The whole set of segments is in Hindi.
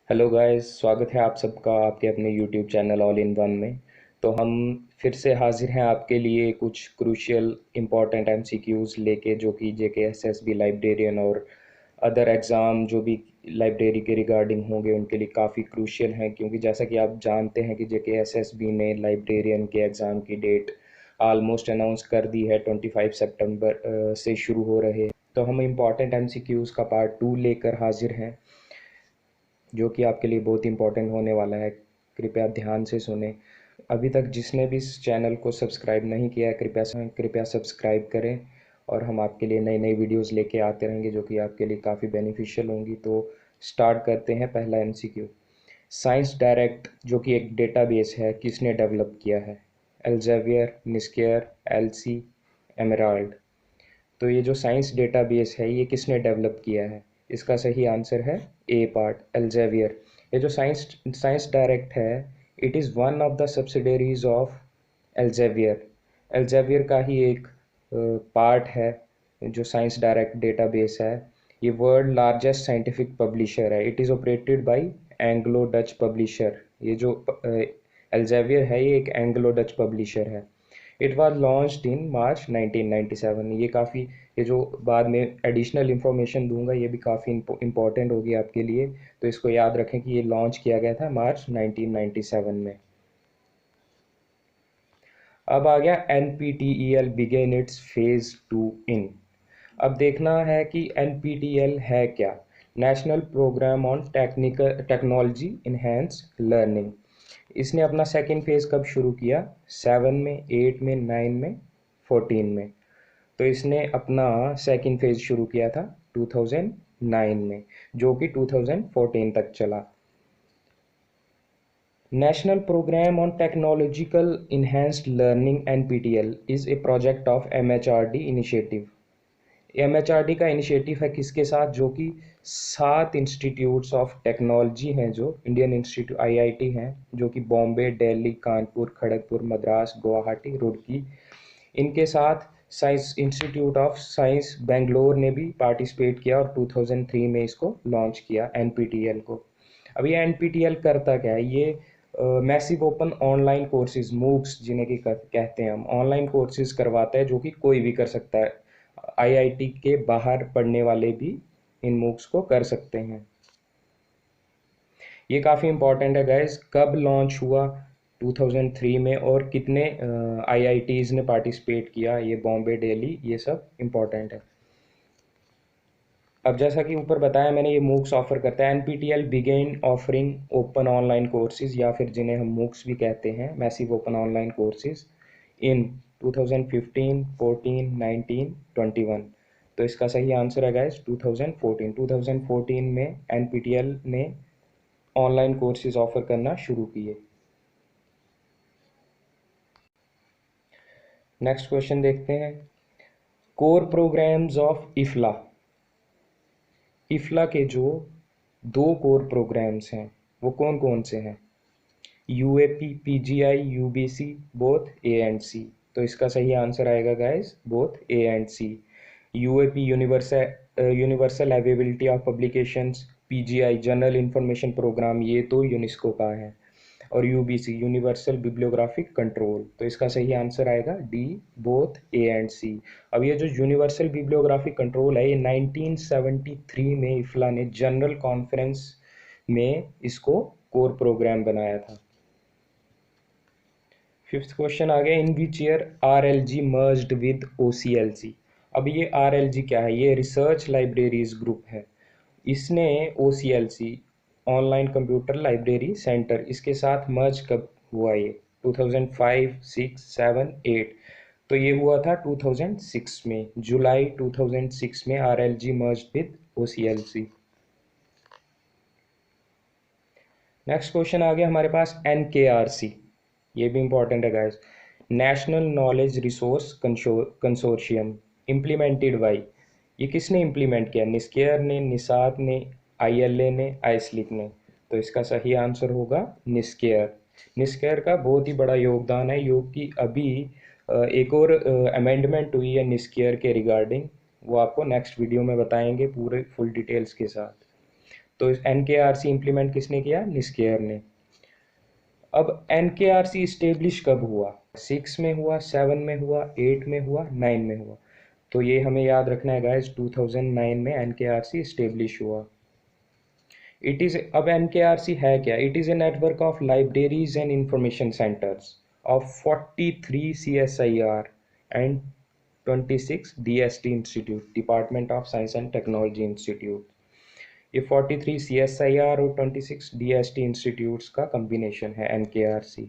हेलो गाइस, स्वागत है आप सबका आपके अपने YouTube channel all in one में। तो हम फिर से हाजिर हैं आपके लिए कुछ क्रूशियल इंपॉर्टेंट एमसीक्यूज़ लेके, जो कि जेकेएसएसबी लाइब्रेरियन और अदर एग्ज़ाम जो भी लाइब्रेरी के रिगार्डिंग होंगे उनके लिए काफ़ी क्रूशियल हैं। क्योंकि जैसा कि आप जानते हैं कि जेकेएसएसबी ने लाइब्रेरियन के एग्ज़ाम की डेट ऑलमोस्ट अनाउंस कर दी है। 25 सितंबर से शुरू हो रहे हैं। तो हम इम्पॉर्टेंट एमसीक्यूज़ का पार्ट 2 लेकर हाजिर हैं, जो कि आपके लिए बहुत इंपॉर्टेंट होने वाला है। कृपया ध्यान से सुने। अभी तक जिसने भी इस चैनल को सब्सक्राइब नहीं किया है, कृपया सब्सक्राइब करें। और हम आपके लिए नई नई वीडियोस लेके आते रहेंगे, जो कि आपके लिए काफ़ी बेनिफिशियल होंगी। तो स्टार्ट करते हैं। पहला एमसीक्यू, साइंस डायरेक्ट जो कि एक डेटाबेस है, किसने डेवलप किया है? एल्जेवियर, निस्केयर, एलसी, एमराल्ड। तो ये जो साइंस डेटाबेस है ये किसने डेवलप किया है? इसका सही आंसर है ए पार्ट, एल्जेवियर। ये जो साइंस साइंस डायरेक्ट है, it is one of the subsidiaries of Elsevier. Elsevier का ही एक पार्ट है जो साइंस डायरेक्ट डेटाबेस है। ये वर्ल्ड लार्जेस्ट साइंटिफिक पब्लिशर है। It is operated by Anglo Dutch publisher. ये जो एल्जेवियर है ये एक एंग्लो डच पब्लिशर है। इट वाज लॉन्च्ड इन मार्च 1997। ये जो बाद में एडिशनल इंफॉर्मेशन दूंगा ये भी काफ़ी इंपॉर्टेंट होगी आपके लिए। तो इसको याद रखें कि ये लॉन्च किया गया था मार्च 1997 में। अब आ गया NPTEL began its phase 2 in. अब देखना है कि NPTEL है क्या। National programme on technology enhanced learning. इसने अपना सेकेंड फेज़ कब शुरू किया? 7 में, 8 में, 9 में, 14 में। तो इसने अपना सेकेंड फेज़ शुरू किया था 2009 में, जो कि 2014 तक चला। National programme on technological enhanced learning NPTEL is a project of MHRD initiative. MHRD का इनिशिएटिव है किसके साथ? जो कि 7 इंस्टीट्यूट्स ऑफ टेक्नोलॉजी हैं, जो इंडियन इंस्टीट्यूट IIT हैं, जो कि बॉम्बे, दिल्ली, कानपुर, खड़गपुर, मद्रास, गुवाहाटी, रुड़की, इनके साथ science institute of science Bangalore ने भी पार्टिसिपेट किया और 2003 में इसको लॉन्च किया NPTEL को। अब ये NPTEL करता क्या है? ये massive open online courses, MOOCs जिन्हें कि कहते हैं हम, ऑनलाइन कोर्सेज करवाता है, जो कि कोई भी कर सकता है। IIT के बाहर पढ़ने वाले भी इन मूक्स को कर सकते हैं। ये काफ़ी इंपॉर्टेंट है गाइस। कब लॉन्च हुआ? 2003 में। और कितने IITs ने पार्टिसिपेट किया? ये बॉम्बे, दिल्ली, ये सब इम्पॉर्टेंट है। अब जैसा कि ऊपर बताया मैंने, ये मूक्स ऑफर करता है। NPTEL began offering open online courses, या फिर जिन्हें हम मूक्स भी कहते हैं, massive open online courses, in 2015, 14, 19, 21। तो इसका सही आंसर है गाइस 2014। 2014 में NPTEL ने ऑनलाइन कोर्सेज ऑफर करना शुरू किए। नेक्स्ट क्वेश्चन देखते हैं। Core programmes of IFLA. IFLA के जो 2 कोर प्रोग्राम्स हैं वो कौन कौन से हैं? UAP, PGI, UBC, both A and C। तो इसका सही आंसर आएगा guys both A and C। UAP universal availability of publications, PGI general information programme, ये तो यूनेस्को का है। और UBC यूनिवर्सल बिब्लियोग्राफिक कंट्रोल। तो इसका सही आंसर आएगा D, both A and C। अब ये जो यूनिवर्सल बिब्लियोग्राफिक कंट्रोल है, ये 1973 में इफ्ला ने जनरल कॉन्फ्रेंस में इसको कोर प्रोग्राम बनाया था। फिफ्थ क्वेश्चन आ गया, in which year RLG merged with OCLC। अब ये RLG क्या है? ये रिसर्च लाइब्रेरीज ग्रुप है। इसने OCLC online computer library centre, इसके साथ मर्ज कब हुआ? ये 2005, 6, 7, 8। तो ये हुआ था 2006 में, जुलाई 2006 में RLG merge with OCLC। Next question आ गया हमारे पास NKRC। ये भी इंपॉर्टेंट है guys. National knowledge resource consortium, implemented by. ये किसने इम्प्लीमेंट किया? निस्केयर ने, निसात ने, ILA ने, आइसलिक ने। तो इसका सही आंसर होगा निस्केयर। निस्केयर का बहुत ही बड़ा योगदान है। योग की अभी एक और अमेंडमेंट हुई है निस्केयर के रिगार्डिंग, वो आपको नेक्स्ट वीडियो में बताएंगे पूरे फुल डिटेल्स के साथ। तो NKRC इम्प्लीमेंट किसने किया? निस्केयर ने। अब NKRC इस्टेब्लिश कब हुआ? 6 में हुआ, 7 में हुआ, 8 में हुआ, 9 में हुआ। तो ये हमें याद रखना है गाइस, 2009 में NKRC इस्टेब्लिश हुआ। इट इज़, अब NKRC है क्या? It is a network of libraries and information centres of 43 CSIR and 26 DST institute, department of science and technology institute. ये 43 CSIR और 26 DST इंस्टीट्यूट्स का कम्बिनेशन है NKRC।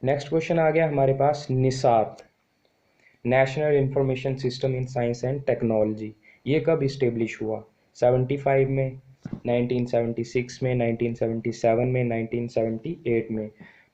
नेक्स्ट क्वेश्चन आ गया हमारे पास, NISSAT, national information system in science and technology. ये कब इस्टेब्लिश हुआ? 75 में, 1976 में, 1977 में, 1978 में।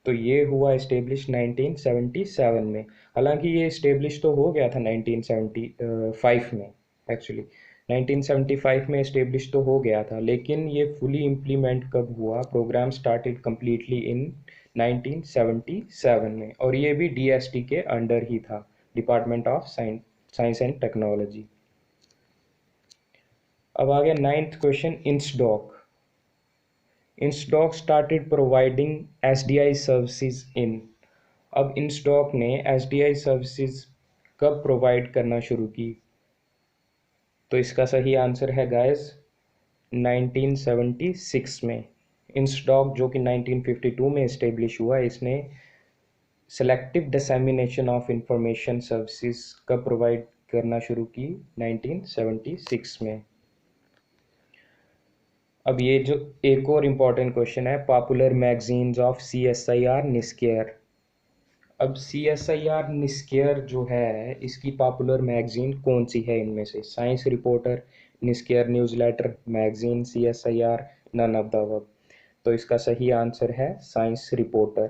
तो ये हुआ इस्टेब्लिश 1977 में। हालांकि ये इस्टेब्लिश तो हो गया था 1975 में, एक्चुअली 1975 में इस्टेब्लिश तो हो गया था, लेकिन ये फुली इम्प्लीमेंट कब हुआ? प्रोग्राम स्टार्टेड कम्प्लीटली इन 1977 में, और ये भी DST के अंडर ही था, department of science and technology. अब आ गया 9th question, INSDOC. INSDOC started providing SDI services in. अब इंस्डॉक ने SDI सर्विसेज कब प्रोवाइड करना शुरू की? तो इसका सही आंसर है गाइस 1976 में। इंस्डॉक जो कि 1952 में इस्टेब्लिश हुआ, इसने selective dissemination of information services कब प्रोवाइड करना शुरू की? 1976 में। अब ये जो एक और इम्पॉर्टेंट क्वेश्चन है, popular magazines of CSIR NISCAIR. अब CSIR निस्केयर जो है, इसकी पॉपुलर मैगजीन कौन सी है इनमें से? Science reporter, NISCAIR newsletter, magazine CSIR, none of the above. तो इसका सही आंसर है साइंस रिपोर्टर।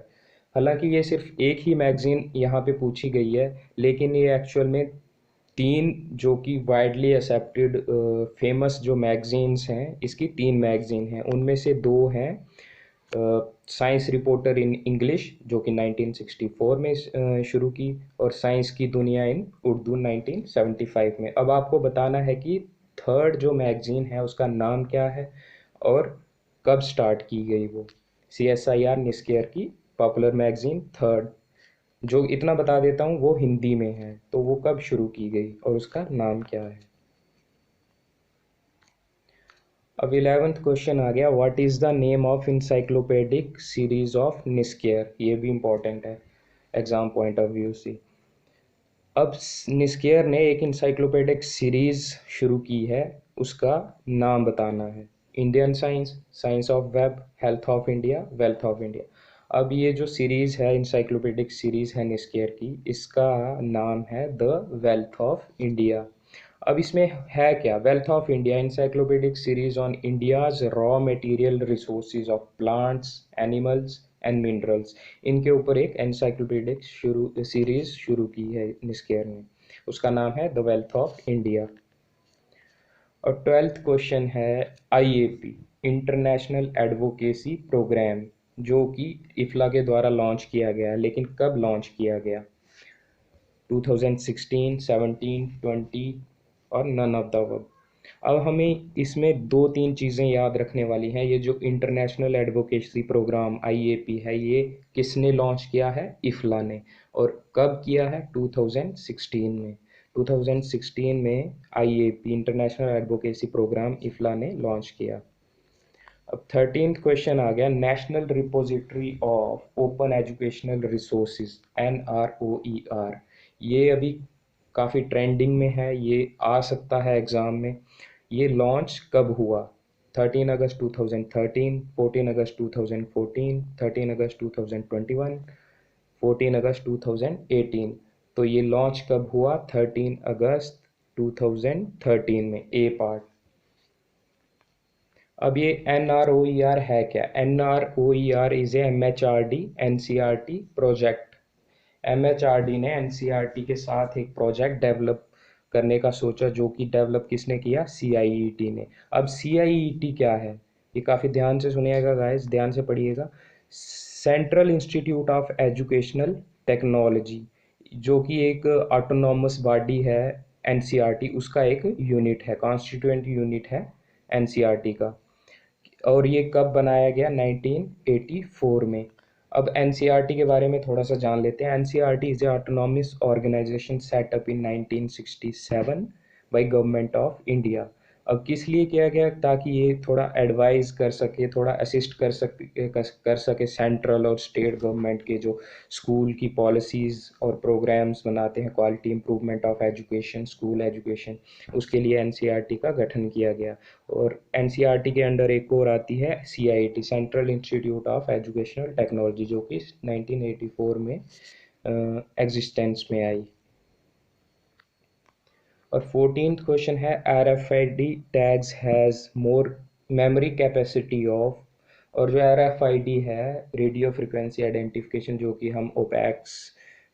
हालांकि ये सिर्फ एक ही मैगजीन यहाँ पे पूछी गई है, लेकिन ये एक्चुअल में 3 जो कि वाइडली एक्सेप्टेड फेमस जो मैगजीन्स हैं, इसकी 3 मैगजीन हैं। उनमें से 2 हैं साइंस रिपोर्टर इन इंग्लिश जो कि 1964 में शुरू की, और साइंस की दुनिया इन उर्दू 1975 में। अब आपको बताना है कि थर्ड जो मैगजीन है उसका नाम क्या है और कब स्टार्ट की गई वो। CSIR निस्केयर की पॉपुलर मैगजीन थर्ड, जो इतना बता देता हूँ वो हिंदी में है, तो वो कब शुरू की गई और उसका नाम क्या है। अब 11th क्वेश्चन आ गया, what is the name of encyclopedic series of NISCAIR. ये भी इंपॉर्टेंट है एग्जाम पॉइंट ऑफ व्यू से। अब निस्केयर ने एक इंसाइक्लोपीडिक सीरीज शुरू की है, उसका नाम बताना है। Indian science, science of web, health of India, wealth of India. अब ये जो सीरीज़ है, इंसाइक्लोपीडिक सीरीज़ है निस्केयर की, इसका नाम है द वेल्थ ऑफ इंडिया। अब इसमें है क्या? Wealth of India, encyclopedic series on India's raw material resources of plants, animals and minerals. इनके ऊपर एक एनसाइक्लोपीडिक सीरीज शुरू की है निस्केयर ने, उसका नाम है द वेल्थ ऑफ इंडिया। और 12th क्वेश्चन है, IAP, इंटरनेशनल एडवोकेसी प्रोग्राम, जो कि इफ्ला के द्वारा लॉन्च किया गया है, लेकिन कब लॉन्च किया गया? 2016, 17, 20 और नन ऑफ द अबव। अब हमें इसमें 2-3 चीज़ें याद रखने वाली हैं। ये जो इंटरनेशनल एडवोकेसी प्रोग्राम IAP है, ये किसने लॉन्च किया है? इफ्ला ने। और कब किया है? 2016 में। 2016 में IAP, इंटरनेशनल एडवोकेसी प्रोग्राम, इफ्ला ने लॉन्च किया। अब 13th क्वेश्चन आ गया, national repository of open educational resources NROER। ये अभी काफ़ी ट्रेंडिंग में है, ये आ सकता है एग्ज़ाम में। ये लॉन्च कब हुआ? 13 अगस्त 2013, 14 अगस्त 2014, 13 अगस्त 2021, 14 अगस्त 2018। तो ये लॉन्च कब हुआ? 13 अगस्त 2013 में, ए पार्ट। अब ये NROER है क्या? NROER is a MHRD NCERT project. MHRD ने NCERT के साथ एक प्रोजेक्ट डेवलप करने का सोचा, जो कि डेवलप किसने किया? CIET ने। अब CIET क्या है? ये काफ़ी ध्यान से सुनिएगा गाइस, ध्यान से पढ़िएगा। Central institute of educational technology, जो कि एक ऑटोनॉमस बॉडी है एनसीईआरटी उसका एक यूनिट है, कॉन्स्टिट्यूएंट यूनिट है एनसीईआरटी का। और ये कब बनाया गया? 1984 में। अब एनसीईआरटी के बारे में थोड़ा सा जान लेते हैं। NCERT is a autonomous organisation set up in 1967 by government of India. अब किस लिए किया गया? ताकि ये थोड़ा एडवाइस कर सके, थोड़ा असिस्ट कर सके सेंट्रल और स्टेट गवर्नमेंट के जो स्कूल की पॉलिसीज़ और प्रोग्राम्स बनाते हैं, quality improvement of education, school education, उसके लिए एनसीईआरटी का गठन किया गया। और एनसीईआरटी के अंडर एक और आती है CIT, central institute of educational technology, जो कि 1984 में एग्जिस्टेंस में आई। और 14th क्वेश्चन है, RFID tags has more memory capacity of. और जो RFID है, रेडियो फ्रिक्वेंसी आइडेंटिफिकेशन, जो कि हम ओपैक्स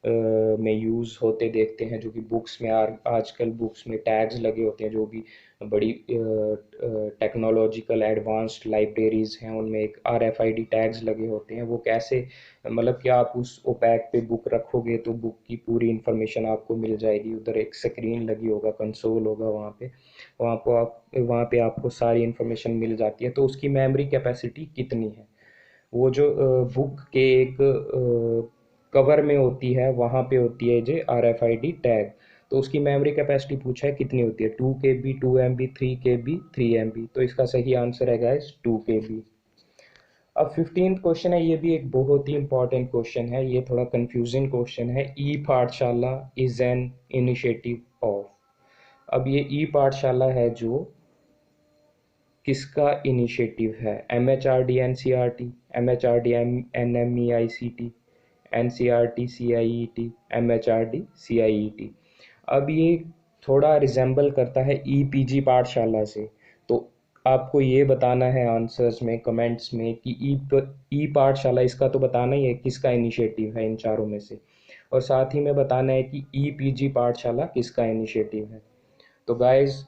में यूज़ होते देखते हैं, जो कि बुक्स में आजकल बुक्स में टैग्स लगे होते हैं, जो भी बड़ी टेक्नोलॉजिकल एडवांस्ड लाइब्रेरीज़ हैं उनमें एक RFID टैग्स लगे होते हैं। वो कैसे, मतलब कि आप उस ओपैक पे बुक रखोगे तो बुक की पूरी इन्फॉर्मेशन आपको मिल जाएगी। उधर एक स्क्रीन लगी होगा, कंसोल होगा वहाँ पे आपको सारी इन्फॉर्मेशन मिल जाती है। तो उसकी मेमोरी कैपेसिटी कितनी है? वो जो बुक के एक कवर में होती है, वहाँ पे होती है जो RFID टैग। तो उसकी मेमोरी कैपेसिटी पूछा है कितनी होती है? 2 KB, 2 MB, 3 KB, 3 MB। तो इसका सही आंसर है गाइस 2 KB। अब 15th क्वेश्चन है, ये भी एक बहुत ही इंपॉर्टेंट क्वेश्चन है, ये थोड़ा कंफ्यूजिंग क्वेश्चन है। ई पाठशाला इज एन इनिशिएटिव ऑफ। अब ये ई पाठशाला है जो किसका इनिशिएटिव है? MHRD NCERT, MHRD NMEICT, NCERT CIET, MHRD CIET। अब ये थोड़ा रिजेंबल करता है EPG पाठशाला से। तो आपको ये बताना है आंसर्स में, कमेंट्स में कि ई पाठशाला, इसका तो बताना ही है किसका इनिशिएटिव है इन चारों में से। और साथ ही में बताना है कि EPG पाठशाला किसका इनिशिएटिव है। तो गाइस,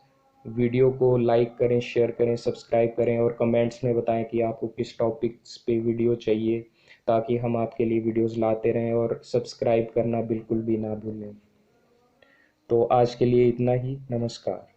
वीडियो को लाइक करें, शेयर करें, सब्सक्राइब करें और कमेंट्स में बताएं कि आपको किस टॉपिक्स पे वीडियो चाहिए, ताकि हम आपके लिए वीडियोस लाते रहें। और सब्सक्राइब करना बिल्कुल भी ना भूलें। तो आज के लिए इतना ही। नमस्कार।